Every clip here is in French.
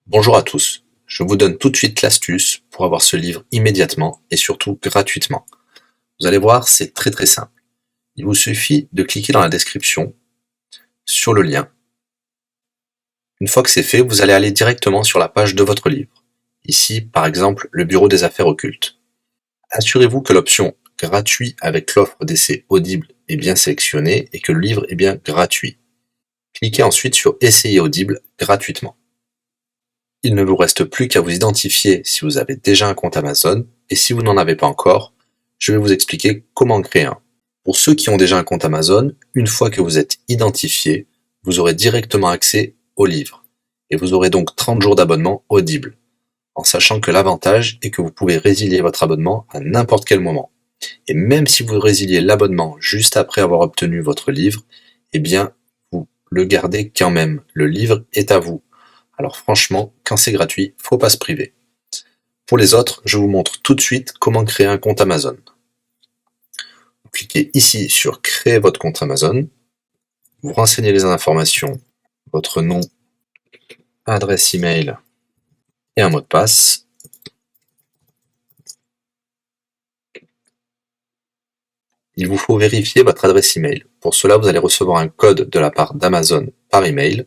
Bonjour à tous, je vous donne tout de suite l'astuce pour avoir ce livre immédiatement et surtout gratuitement. Vous allez voir, c'est très simple. Il vous suffit de cliquer dans la description sur le lien. Une fois que c'est fait, vous allez aller directement sur la page de votre livre. Ici, par exemple, le bureau des affaires occultes. Assurez-vous que l'option gratuit avec l'offre d'essai Audible est bien sélectionnée et que le livre est bien gratuit. Cliquez ensuite sur Essayer Audible gratuitement. Il ne vous reste plus qu'à vous identifier si vous avez déjà un compte Amazon, et si vous n'en avez pas encore, je vais vous expliquer comment en créer un. Pour ceux qui ont déjà un compte Amazon, une fois que vous êtes identifié, vous aurez directement accès au livre, et vous aurez donc 30 jours d'abonnement Audible, en sachant que l'avantage est que vous pouvez résilier votre abonnement à n'importe quel moment. Et même si vous résiliez l'abonnement juste après avoir obtenu votre livre, eh bien, vous le gardez quand même. Le livre est à vous. Alors franchement, quand c'est gratuit, faut pas se priver. Pour les autres, je vous montre tout de suite comment créer un compte Amazon. Vous cliquez ici sur Créer votre compte Amazon. Vous renseignez les informations, votre nom, adresse email et un mot de passe. Il vous faut vérifier votre adresse email. Pour cela, vous allez recevoir un code de la part d'Amazon par email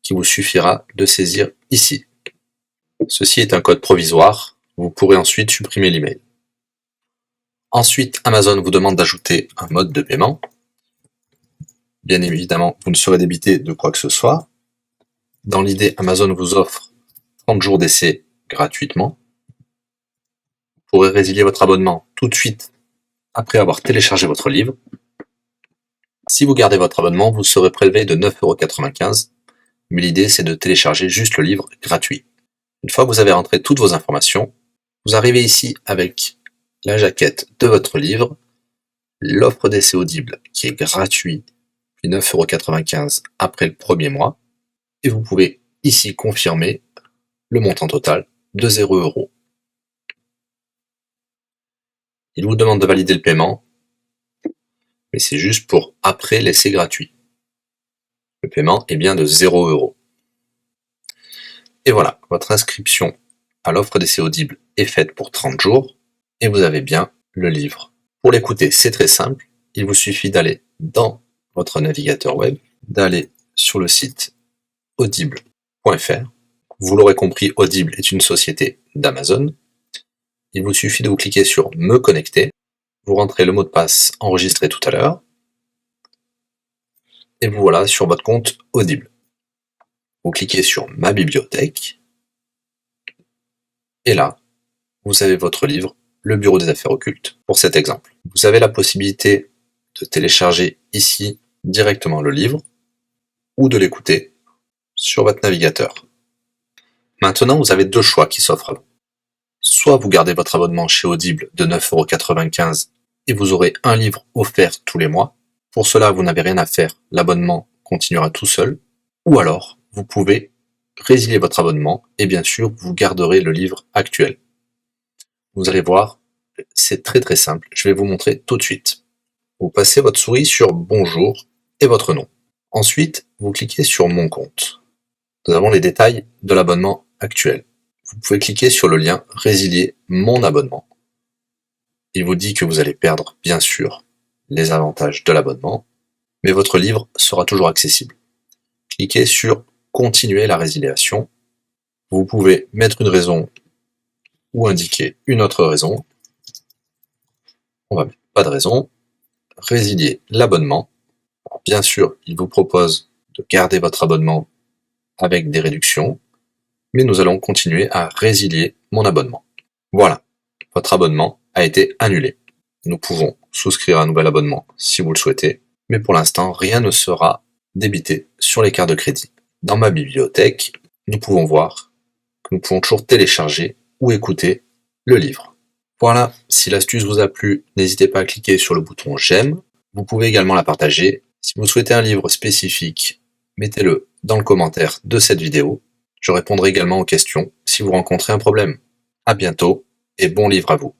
qui vous suffira de saisir ici. Ceci est un code provisoire. Vous pourrez ensuite supprimer l'email. Ensuite, Amazon vous demande d'ajouter un mode de paiement. Bien évidemment, vous ne serez débité de quoi que ce soit. Dans l'idée, Amazon vous offre 30 jours d'essai gratuitement. Vous pourrez résilier votre abonnement tout de suite après avoir téléchargé votre livre. Si vous gardez votre abonnement, vous serez prélevé de 9,95 €, mais l'idée c'est de télécharger juste le livre gratuit. Une fois que vous avez rentré toutes vos informations, vous arrivez ici avec la jaquette de votre livre, l'offre d'essai Audible qui est gratuit, puis 9,95 € après le premier mois, et vous pouvez ici confirmer le montant total de 0 €. Il vous demande de valider le paiement, mais c'est juste pour après l'essai gratuit. Le paiement est bien de 0 €. Et voilà, votre inscription à l'offre d'essai Audible est faite pour 30 jours, et vous avez bien le livre. Pour l'écouter, c'est très simple, il vous suffit d'aller dans votre navigateur web, d'aller sur le site audible.fr. Vous l'aurez compris, Audible est une société d'Amazon. Il vous suffit de vous cliquer sur Me connecter, vous rentrez le mot de passe enregistré tout à l'heure, et vous voilà sur votre compte Audible. Vous cliquez sur Ma bibliothèque, et là, vous avez votre livre, Le bureau des affaires occultes, pour cet exemple. Vous avez la possibilité de télécharger ici directement le livre, ou de l'écouter sur votre navigateur. Maintenant, vous avez deux choix qui s'offrent à vous. Soit vous gardez votre abonnement chez Audible de 9,95 € et vous aurez un livre offert tous les mois. Pour cela, vous n'avez rien à faire, l'abonnement continuera tout seul. Ou alors, vous pouvez résilier votre abonnement et bien sûr, vous garderez le livre actuel. Vous allez voir, c'est très simple, je vais vous montrer tout de suite. Vous passez votre souris sur Bonjour et votre nom. Ensuite, vous cliquez sur Mon compte. Nous avons les détails de l'abonnement actuel. Vous pouvez cliquer sur le lien Résilier mon abonnement. Il vous dit que vous allez perdre, bien sûr, les avantages de l'abonnement, mais votre livre sera toujours accessible. Cliquez sur Continuer la résiliation. Vous pouvez mettre une raison ou indiquer une autre raison. On va mettre pas de raison. Résilier l'abonnement. Bien sûr, il vous propose de garder votre abonnement avec des réductions, mais nous allons continuer à résilier mon abonnement. Voilà, votre abonnement a été annulé. Nous pouvons souscrire un nouvel abonnement si vous le souhaitez, mais pour l'instant, rien ne sera débité sur les cartes de crédit. Dans ma bibliothèque, nous pouvons voir que nous pouvons toujours télécharger ou écouter le livre. Voilà, si l'astuce vous a plu, n'hésitez pas à cliquer sur le bouton j'aime. Vous pouvez également la partager. Si vous souhaitez un livre spécifique, mettez-le dans le commentaire de cette vidéo. Je répondrai également aux questions si vous rencontrez un problème. À bientôt et bon livre à vous.